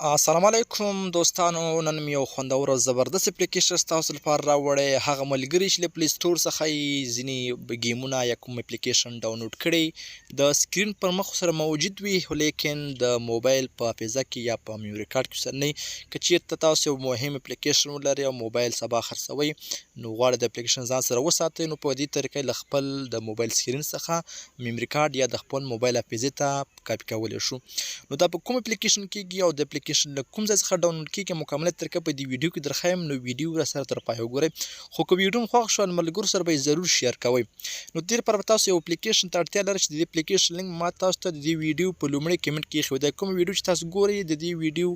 السلام علیکم دوستانو، نن مې یو خوندور او زبردست اپلیکیشن ستاسو لپاره راوړی. هغه ملګري چې له پلی سټور څخه یې ځینې گیمونه یا کوم اپلیکیشن ډاونلوډ کړی د سکرین پر مخ سره موجود وي، لیکن د موبایل په حافظه کې یا په میموري کارت کې ورسره نه وي. که چېرته تاسو یو مهم اپلیکیشن ولرئ او موبایل سبا خرڅوئ، نو غواړئ د اپلیکیشن ځان سره وساتئ، نو په دې طریقه له خپل د موبایل سکرین څخه میموري کارت یا د خپل موبایل حافظې ته کاپي کولی شو. نو دا په کوم اپلیکیشن کېږي او د اپلیکیشن له کوم ځای څخه ډاونلوډ کېږي، مکمله طریقه په دې ویډیو کې درښیم. نو ویډیو راسره تر پایه وګورئ، خو که ویډیو مو خوښ شو نو ملګرو سره به یې ضرور شیر کوئ. نو دې لپاره به تاسو یو اپلیکیشن ته اړتیا لرئ چې د دې اپلیکیشن لینک ما تاسو ته د دې ویډیو په لومړي کمنټ کې ایښی دی. کوم ویډیو چې تاسو ګورئ د دې ویډیو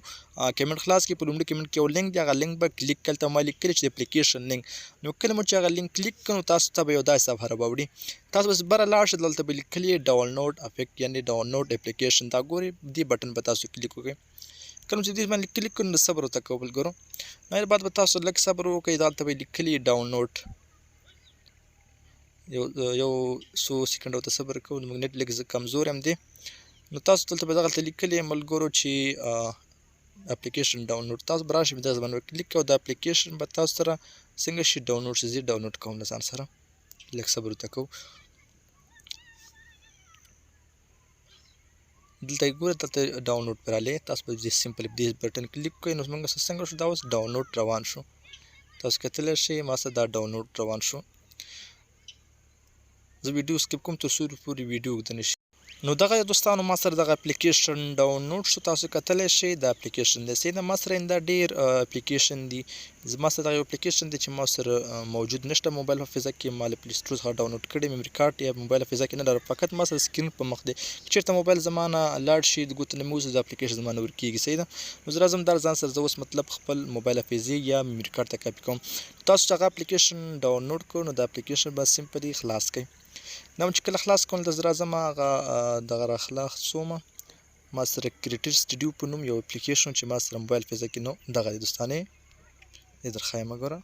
کمنټ خلاص کړئ، په لومړي کمنټ کې یو لینک دی، هغه لینک به کلیک کړئ. دلته ما لیکلي چې د اپلیکیشن لینک. نو کله مو چې هغه لینک کلیک کړو نو تاسو ته به یو داسې صفحه راوړي. تاسو بس بره لاړ شئ، دلته به لیکلي ډاونلوډ افیکټ یعنې ډاونلوډ اپلیکیشن. دا ګورئ، دې بټن په تاسو کلیک وکړئ. کله چې دې باندې کلیک کړو نو صبر ورته کوئ ملګرو. نه بعد به تاسو لږ صبر وکړئ، دلته به لیکلي ډاونلوډ. یو څو سیکنډ ورته صبر کوو، زموږ نیټ لږ کمزور هم دی. نو تاسو دلته به دغلته لیکلي ملګرو چې اپلیکیشن ډاونلوډ. تاسو به راشئ دغه باندې کلیک کوئ، دا اپلیکیشن به تاسو سره څنګه شي ډاونلوډ شي. زه ډاونلوډ کوم له ځان سره، لږ صبر ورته کوو. دلته ګورئ، دلته ډاونلوډ پرې راغلی، تاسو به دې سمپل دې بټن کلیک کړئ. نو زموږ څنګه شو، دا اوس ډاونلوډ روان شو. تاسو کتلی شئ ما سره دا ډاونلوډ روان شو. زه ویډیو سکیپ کوم تر څو پورې ویډیو اوږده نه شي. نو دغه دوستانو ما سره دغه اپلیکیشن ډاونلوډ شو. تاسو کتلی شئ دا اپلیکیشن دی. صحیح ده، ما سره دا ډېر اپلیکیشن دي. زما سره دغه یو اپلیکیشن دی چې ما سره موجود نشته موبایل حافظه کې. ما له پلی سټور څخه ډاونلوډ کړی، میموري کارت یا موبایل حافظه کې نه لرم، فقط ما سره سکرین په مخ دی. که چېرته موبایل زما نه لاړ شي، د ګوتو نه مې وځي، دا اپلیکیشن زما نه ورکېږي. صحیح ده، نو زه راځم دا ځان سره زه اوس مطلب خپل موبایل حافظې یا میموري کارت ته کاپي کوم. تاسو چې هغه اپلیکیشن ډاونلوډ کړو نو دا اپلیکیشن به سمپلي خلاص کړئ. دا چې کله خلاص کړم دلته زه راځم، هغه دغه راخلاصوم. ما سره کریټر سټوډیو په نوم یو اپلیکیشن چې ما سره موبایل حافظه کې نو دغه دی دوستانې، دې درښیم. ګوره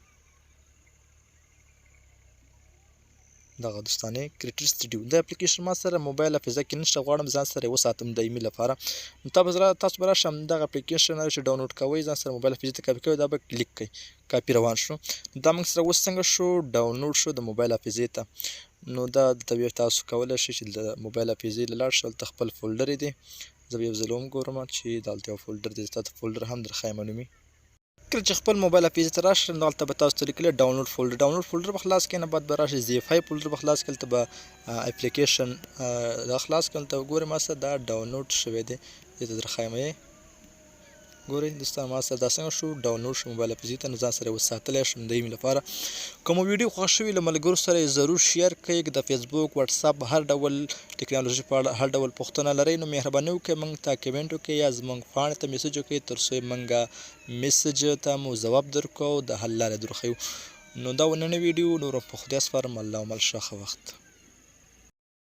دغه دوستانې کریټر سټوډیو دا اپلیکیشن ما سره موبایل حافظه کې نشته، غواړم ځان سره یې وساتم دایمي لپاره. نو تاسو به راشئ همدغه اپلیکیشن چې ډاونلوډ کوئ، ځان سره موبایل حافظې ته کاپي کوئ، دا به کلیک کړئ، کاپي روان شو. دا موږ سره اوس څنګه شو، ډاونلوډ شو د موبایل حافظې ته. نو دا دلته بیا تاسو کولی شئ چې د موبایل حافظې له لاړ شئ، هلته خپل فولډر یې دی. زه به یو ځل وګورم چې دلته یو فولډر دی، تاسو فولډر هم درښیم نومي. کله چې خپل موبایل حافظې ته راشئ نو هلته به تاسو ته لیکلي ډاونلوډ فولډر. ډاونلوډ فولډر به خلاص کړئ، نه بعد به راشئ زیفای فولډر به خلاص کړئ، هلته به اپلیکیشن دا خلاص کړئ. هلته ګورئ ما سره دا ډاونلوډ شوی دی، دې ته درښیم. ګورئ دوستان ما سره دا څنګه شو، ډاونلوډ شو موبایل حافظې ته. نو ځان سره یې وساتلی شم دایمي لپاره. که مو ویډیو خوښ شوي له ملګرو سره یې ضرور شیر کړئ. د فیسبوک، وټساپ هر ډول ټکنالوژي په اړه هر ډول پوښتنه لرئ نو مهرباني وکړئ موږ ته کمنټ وکړئ یا زموږ پاڼې ته میسج وکړئ، تر څو موږ میسج ته مو ځواب درکړو او د حل لاره در وښیو. نو دا ونننۍ ویډیو نور په خدای سپارم. الله مل ښه وخت.